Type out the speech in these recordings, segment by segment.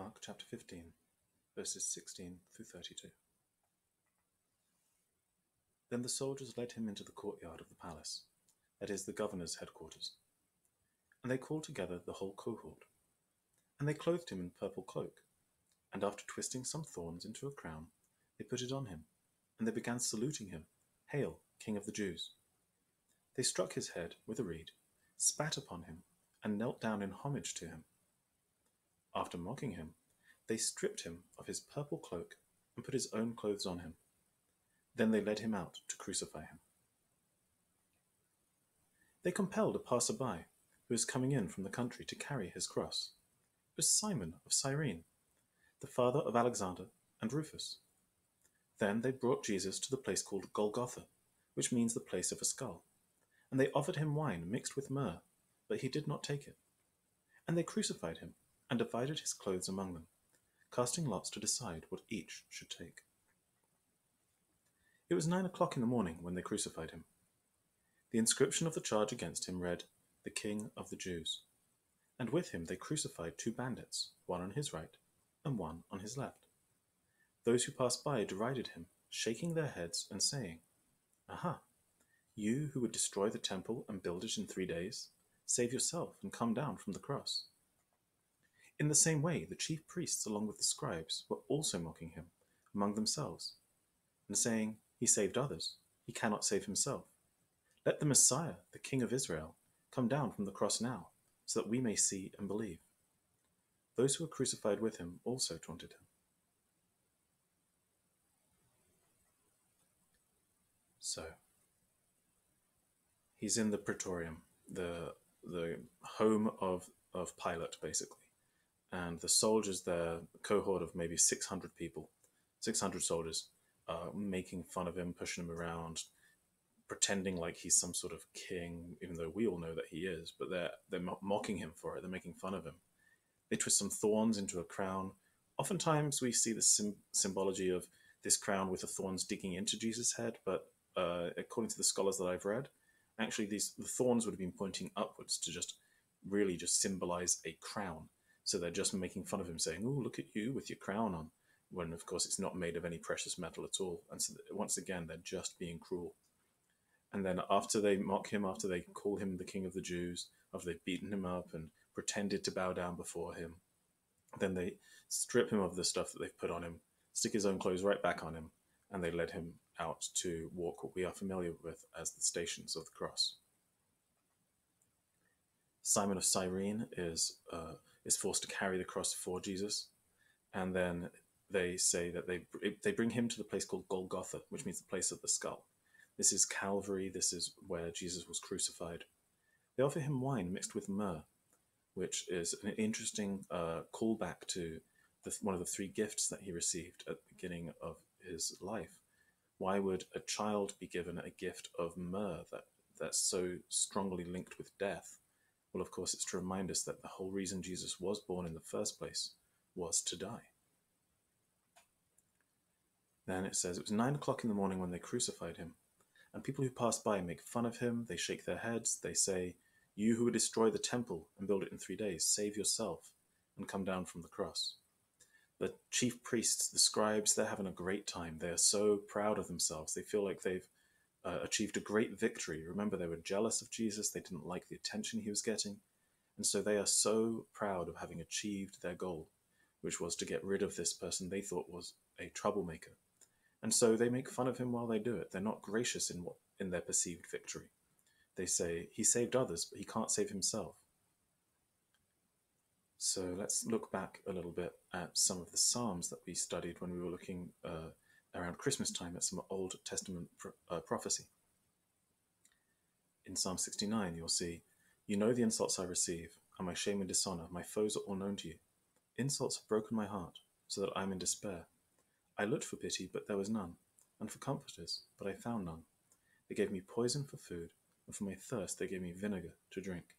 Mark chapter 15, verses 16 through 32. Then the soldiers led him into the courtyard of the palace, that is, the governor's headquarters. And they called together the whole cohort. And they clothed him in a purple cloak, and after twisting some thorns into a crown, they put it on him, and they began saluting him, "Hail, King of the Jews!" They struck his head with a reed, spat upon him, and knelt down in homage to him. After mocking him, they stripped him of his purple cloak and put his own clothes on him. Then they led him out to crucify him. They compelled a passer-by who was coming in from the country to carry his cross. It was Simon of Cyrene, the father of Alexander and Rufus. Then they brought Jesus to the place called Golgotha, which means the place of a skull. And they offered him wine mixed with myrrh, but he did not take it. And they crucified him and divided his clothes among them, casting lots to decide what each should take. It was 9 o'clock in the morning when they crucified him. The inscription of the charge against him read, "The King of the Jews." And with him they crucified 2 bandits, one on his right and one on his left. Those who passed by derided him, shaking their heads and saying, "Aha! You who would destroy the temple and build it in 3 days, save yourself and come down from the cross." In the same way, the chief priests along with the scribes were also mocking him among themselves, and saying, "He saved others, he cannot save himself. Let the Messiah, the King of Israel, come down from the cross now, so that we may see and believe." Those who were crucified with him also taunted him. So, he's in the Praetorium, the home of Pilate, basically. And the soldiers there, a cohort of maybe 600 people, 600 soldiers, making fun of him, pushing him around, pretending like he's some sort of king, even though we all know that he is, but they're mocking him for it. They're making fun of him. They twist some thorns into a crown. Oftentimes we see the symbology of this crown with the thorns digging into Jesus' head, but according to the scholars that I've read, actually the thorns would have been pointing upwards to just really just symbolize a crown. So they're just making fun of him, saying, "Oh, look at you with your crown on," when of course it's not made of any precious metal at all. And so once again, they're just being cruel. And then after they mock him, after they call him the King of the Jews, after they've beaten him up and pretended to bow down before him, then they strip him of the stuff that they've put on him, stick his own clothes right back on him, and they led him out to walk what we are familiar with as the Stations of the Cross. Simon of Cyrene is forced to carry the cross for Jesus, and then they say that they bring him to the place called Golgotha, which means the place of the skull. This is Calvary. This is where Jesus was crucified. They offer him wine mixed with myrrh, which is an interesting callback to one of the 3 gifts that he received at the beginning of his life. Why would a child be given a gift of myrrh that's so strongly linked with death? Well, of course, it's to remind us that the whole reason Jesus was born in the first place was to die. Then it says, it was 9 o'clock in the morning when they crucified him, and people who pass by make fun of him, they shake their heads, they say, "You who would destroy the temple and build it in 3 days, save yourself and come down from the cross." The chief priests, the scribes, they're having a great time. They are so proud of themselves. They feel like they've achieved a great victory. Remember, they were jealous of Jesus. They didn't like the attention he was getting. And so they are so proud of having achieved their goal, which was to get rid of this person they thought was a troublemaker. And so they make fun of him while they do it. They're not gracious in their perceived victory. They say, "He saved others, but he can't save himself." So let's look back a little bit at some of the Psalms that we studied when we were looking around Christmas time at some Old Testament prophecy. In Psalm 69, you'll see, "You know the insults I receive, and my shame and dishonor. My foes are all known to you. Insults have broken my heart, so that I am in despair. I looked for pity, but there was none, and for comforters, but I found none. They gave me poison for food, and for my thirst they gave me vinegar to drink."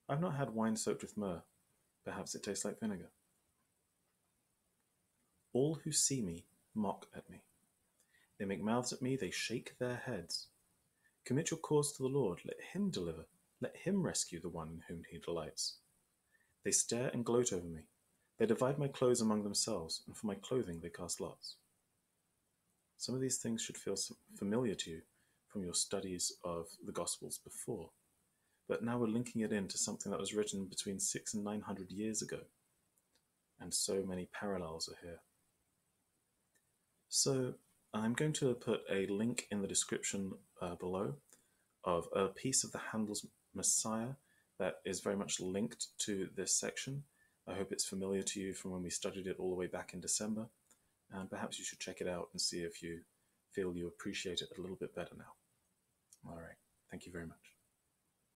I've not had wine soaked with myrrh. Perhaps it tastes like vinegar. "All who see me mock at me. They make mouths at me, they shake their heads. Commit your cause to the Lord, let him deliver, let him rescue the one in whom he delights. They stare and gloat over me. They divide my clothes among themselves, and for my clothing they cast lots. Some of these things should feel familiar to you from your studies of the Gospels before, but now we're linking it into something that was written between 600 and 900 years ago, and so many parallels are here. So I'm going to put a link in the description below of a piece of the Handel's Messiah that is very much linked to this section. I hope it's familiar to you from when we studied it all the way back in December, and perhaps you should check it out and see if you feel you appreciate it a little bit better now. All right, thank you very much.